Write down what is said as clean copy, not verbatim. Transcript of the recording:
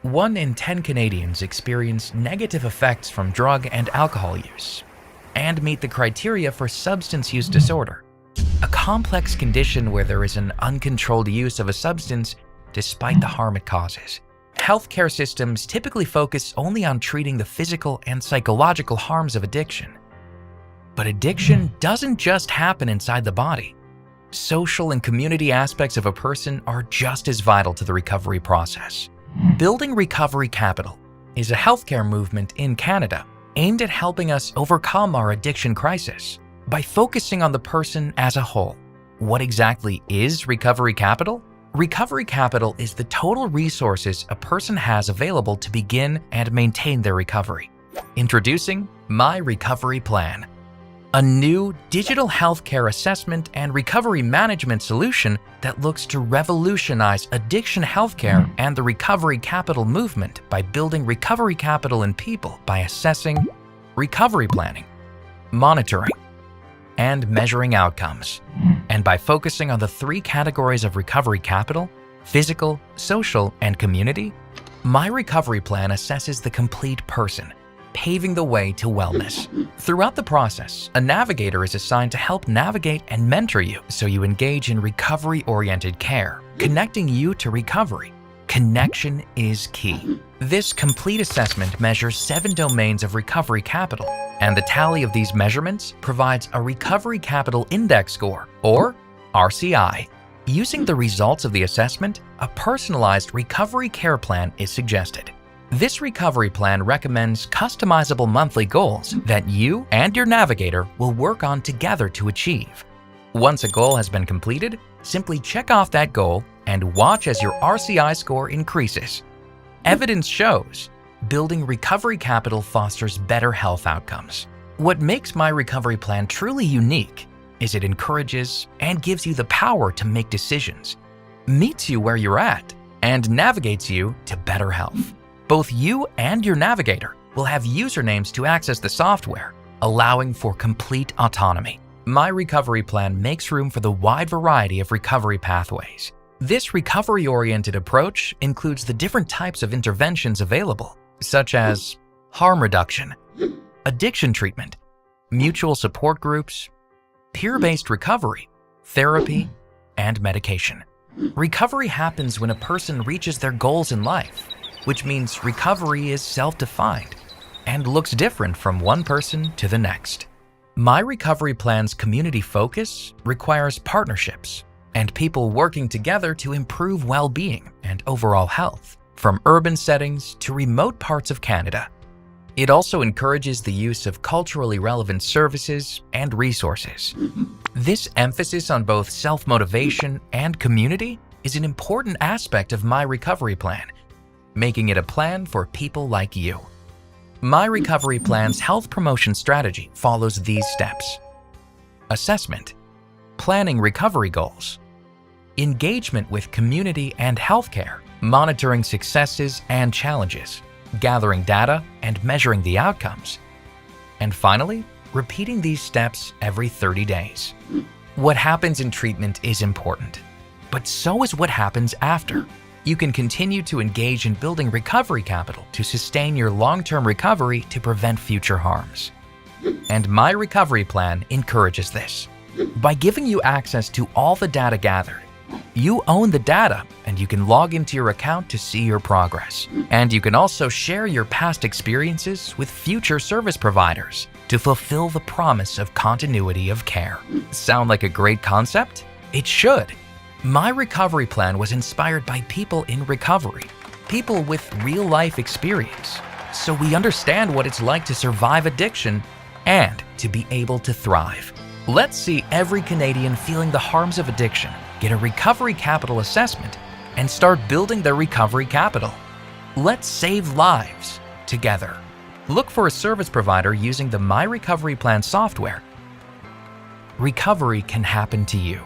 1 in 10 Canadians experience negative effects from drug and alcohol use and meet the criteria for substance use disorder, a complex condition where there is an uncontrolled use of a substance despite the harm it causes. Healthcare systems typically focus only on treating the physical and psychological harms of addiction. But addiction doesn't just happen inside the body. Social and community aspects of a person are just as vital to the recovery process. Building Recovery Capital is a healthcare movement in Canada aimed at helping us overcome our addiction crisis by focusing on the person as a whole. What exactly is Recovery Capital? Recovery Capital is the total resources a person has available to begin and maintain their recovery. Introducing My Recovery Plan, a new digital healthcare assessment and recovery management solution that looks to revolutionize addiction healthcare and the recovery capital movement by building recovery capital in people by assessing, recovery planning, monitoring, and measuring outcomes. And by focusing on the 3 categories of recovery capital, physical, social, and community, My Recovery Plan assesses the complete person, paving the way to wellness. Throughout the process, a navigator is assigned to help navigate and mentor you so you engage in recovery-oriented care, connecting you to recovery. Connection is key. This complete assessment measures 7 domains of recovery capital, and the tally of these measurements provides a Recovery Capital Index score, or RCI. Using the results of the assessment, a personalized recovery care plan is suggested. This recovery plan recommends customizable monthly goals that you and your navigator will work on together to achieve. Once a goal has been completed, simply check off that goal and watch as your RCI score increases. Evidence shows building recovery capital fosters better health outcomes. What makes My Recovery Plan truly unique is it encourages and gives you the power to make decisions, meets you where you're at, and navigates you to better health. Both you and your navigator will have usernames to access the software, allowing for complete autonomy. My Recovery Plan makes room for the wide variety of recovery pathways. This recovery-oriented approach includes the different types of interventions available, such as harm reduction, addiction treatment, mutual support groups, peer-based recovery, therapy, and medication. Recovery happens when a person reaches their goals in life, which means recovery is self-defined and looks different from one person to the next. My Recovery Plan's community focus requires partnerships and people working together to improve well-being and overall health, from urban settings to remote parts of Canada. It also encourages the use of culturally relevant services and resources. This emphasis on both self-motivation and community is an important aspect of My Recovery Plan, making it a plan for people like you. My Recovery Plan's health promotion strategy follows these steps: assessment, planning recovery goals, engagement with community and healthcare, monitoring successes and challenges, gathering data and measuring the outcomes, and finally, repeating these steps every 30 days. What happens in treatment is important, but so is what happens after. You can continue to engage in building recovery capital to sustain your long-term recovery to prevent future harms. And My Recovery Plan encourages this. By giving you access to all the data gathered, you own the data and you can log into your account to see your progress. And you can also share your past experiences with future service providers to fulfill the promise of continuity of care. Sound like a great concept? It should. My Recovery Plan was inspired by people in recovery, people with real-life experience, so we understand what it's like to survive addiction and to be able to thrive. Let's see every Canadian feeling the harms of addiction get a recovery capital assessment and start building their recovery capital. Let's save lives together. Look for a service provider using the My Recovery Plan software. Recovery can happen to you.